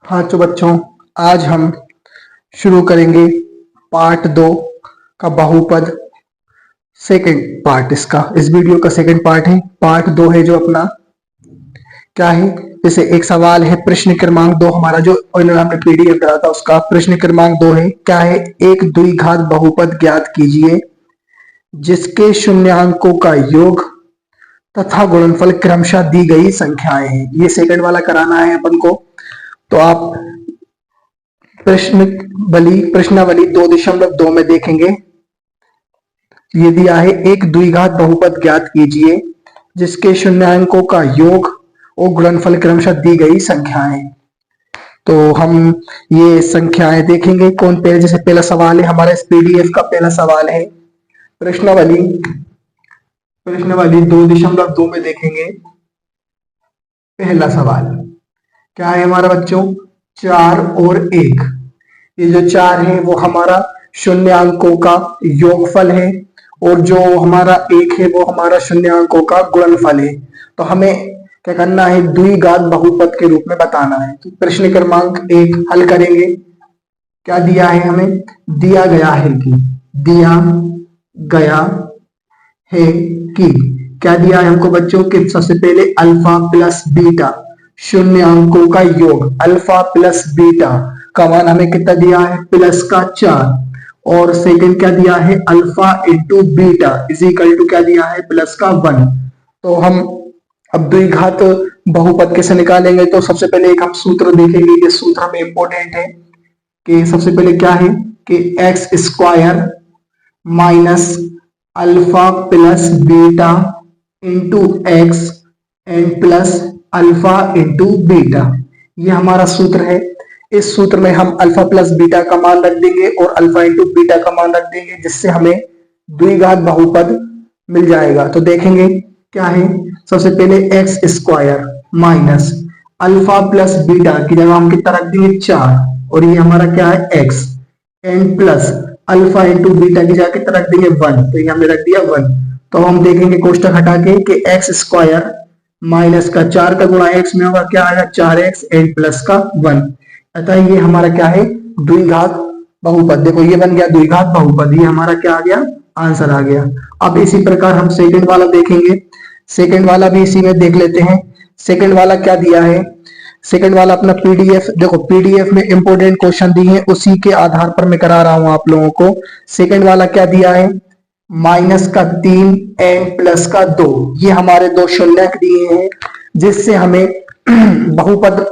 हाँ तो बच्चों, आज हम शुरू करेंगे पार्ट 2 का बहुपद। सेकंड पार्ट इस वीडियो का सेकंड पार्ट है। पार्ट 2 है जो अपना क्या है, जैसे एक सवाल है प्रश्न क्रमांक 2 हमारा जो हमने पीडीएफ डाला था उसका प्रश्न क्रमांक 2 है। क्या है, एक द्विघात बहुपद ज्ञात कीजिए जिसके शून्यांकों का योग तथा गुणनफल क्रमशः दी गई संख्याएं हैं। ये सेकंड वाला कराना है अपन को। तो आप प्रश्नावली 2.2 में देखेंगे, ये दिया है एक द्विघात बहुपद ज्ञात कीजिए जिसके शून्यांकों का योग और गुणनफल क्रमशः दी गई संख्याएं। तो हम ये संख्याएं देखेंगे। कौन पहले, जैसे पहला सवाल है हमारा इस पीडीएफ का पहला सवाल है प्रश्नावली 2.2 में देखेंगे। पहला सवाल क्या है हमारा बच्चों, 4 और 1। ये जो 4 है वो हमारा शून्यांकों का योगफल है और जो हमारा 1 है वो हमारा शून्यांकों का गुणनफल है। तो हमें क्या करना है, द्विघात बहुपद के रूप में बताना है। तो प्रश्न क्रमांक 1 हल करेंगे। क्या दिया है हमें, दिया गया है कि क्या दिया है हमको बच्चों कि सबसे पहले अल्फा प्लस बीटा शून्यांकों का योग, अल्फा प्लस बीटा का मान हमें कितना दिया है, प्लस का 4। और सेकंड क्या दिया है, alpha into beta is equal to क्या दिया है, प्लस का 1। तो हम अब द्विघात बहुपद कैसे निकालेंगे, तो सबसे पहले एक हम सूत्र देखेंगे। ये सूत्र हमें इंपॉर्टेंट है कि सबसे पहले क्या है कि x square minus alpha plus beta into x and plus alpha into beta, ये हमारा सूत्र है। इस सूत्र में हम अल्फा प्लस बीटा का मान रख देंगे और अल्फा इंटू बीटा का मान रख देंगे, जिससे हमें द्विघात बहुपद मिल जाएगा। तो देखेंगे क्या है, सबसे पहले x square minus alpha plus beta की जगह हम कितना रख देंगे 4 और ये हमारा क्या है x and plus alpha into beta की जगह कितना रख देंगे 1, तो ये हमने रख दिया 1। तो हम देखेंगे कोष्टक हटा के कि एक्स स्क्वायर माइनस का 4 का गुणा एक्स में होगा, क्या आएगा 4x एंड प्लस का 1। अतः ये हमारा क्या है, द्विघात बहुपद। देखो ये बन गया द्विघात बहुपद, ये हमारा क्या आ गया, आंसर आ गया। अब इसी प्रकार हम सेकंड वाला देखेंगे। सेकंड वाला भी इसी में देख लेते हैं। सेकंड वाला क्या दिया है, सेकंड वाला अपना पीडीएफ देखो, पीडीएफ में इंपोर्टेंट क्वेश्चन दिए हैं, उसी के आधार पर मैं करा रहा हूं आप लोगों को। सेकंड वाला क्या दिया है, माइनस का 3 एंड प्लस का 2, ये हमारे दो शून्यक दिए हैं जिससे हमें बहुपद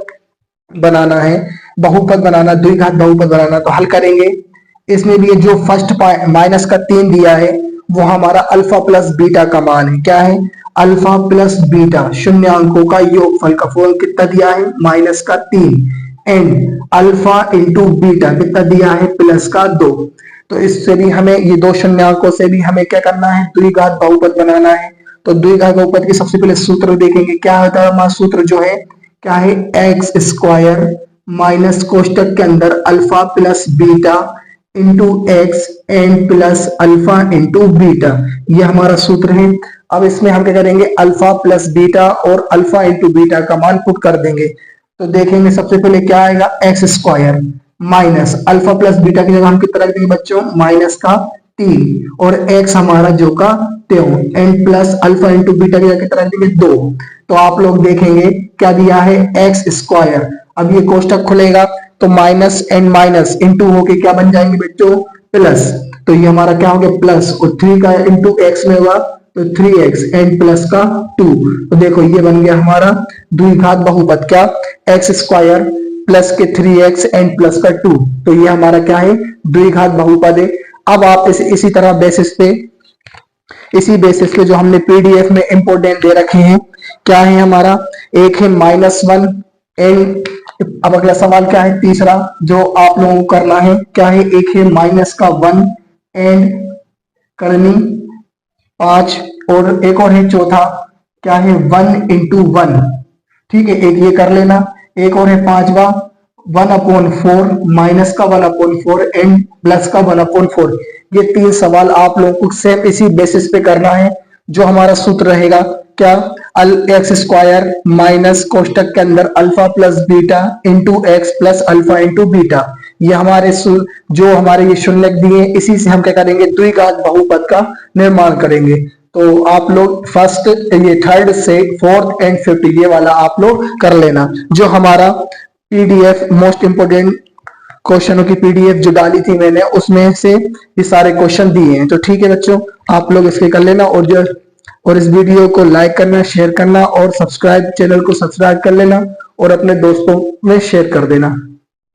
बनाना है, बहुपद बनाना, द्विघात बहुपद बनाना। तो हल करेंगे। इसमें भी जो फर्स्ट माइनस का 3 दिया है वो हमारा अल्फा प्लस बीटा का मान है। क्या है, अल्फा प्लस बीटा शून्यांकों का योगफल का फॉर्म कितना दिया है, माइनस का 3 एंड अल्फा इंटू बीटा कितना दिया है, प्लस का 2। तो इससे भी हमें ये दो शून्यांकों से भी हमें क्या करना है, द्विघात बहुपद बनाना है। तो द्विघात बहुपद के सबसे पहले सूत्र देखेंगे। क्या होता है हमारा सूत्र जो है, क्या है, एक्स स्क्वायर माइनस कोष्टक के अंदर alpha plus beta into x and plus alpha into beta, ये हमारा सूत्र है। अब इसमें हम क्या करेंगे, अल्फा प्लस बीटा और अल्फा इंटू बीटा का मान पुट कर देंगे। तो देखेंगे सबसे पहले क्या आएगा, x square minus alpha plus beta की जगह हम कितना रख देंगे बच्चों, माइनस का 3 और एक्स हमारा जो का त्यों and plus alpha into beta की जगह कितना रख देंगे 2। तो आप लोग देखेंगे क्या दिया है, एक्स स्क्वायर। अब ये कोष्टक खुलेगा तो माइनस एंड माइनस इंटू होके क्या बन जाएंगे बच्चों, प्लस। तो ये हमारा क्या हो गया, प्लस और 3 का इंटू एक्स में हुआ तो 3x एंड प्लस का 2। तो देखो ये बन गया हमारा द्विघात बहुपद, क्या, एक्स स्क्वायर प्लस के 3x एंड प्लस का 2। तो ये हमारा क्या है, द्विघात बहुपद है। अब आप इसी तरह बेसिस पे जो हमने पीडीएफ में इंपोर्टेंट दे रखे हैं, क्या है हमारा, एक है -1 एंड अब अगला सवाल क्या है, तीसरा जो आप लोगों को करना है, क्या है, एक है -1 एंड करनी 5 और एक और है चौथा, क्या है, 1 इंटू 1। ठीक है, एक ये कर लेना। एक और है पांचवा 1/4 माइनस का 1/4 एंड प्लस का 1/4। ये 3 सवाल आप लोगों को सेम इसी बेसिस पे करना है। जो हमारा सूत्र रहेगा क्या, एक्स स्क्वायर माइनस कोष्टक के अंदर alpha plus beta into x plus alpha into beta. ये हमारे जो हमारे ये शून्य दिए, इसी से हम क्या करेंगे, द्विघात बहुपद का निर्माण करेंगे। तो आप लोग फर्स्ट, ये थर्ड से फोर्थ एंड फिफ्थ ये वाला आप लोग कर लेना। जो हमारा पीडीएफ मोस्ट इंपोर्टेंट क्वेश्चनों की पीडीएफ जो डाली थी मैंने, उसमें से ये सारे क्वेश्चन दिए हैं। तो ठीक है बच्चों, आप लोग इसके कर लेना, और इस वीडियो को लाइक करना, शेयर करना और चैनल को सब्सक्राइब कर लेना और अपने दोस्तों में शेयर कर देना।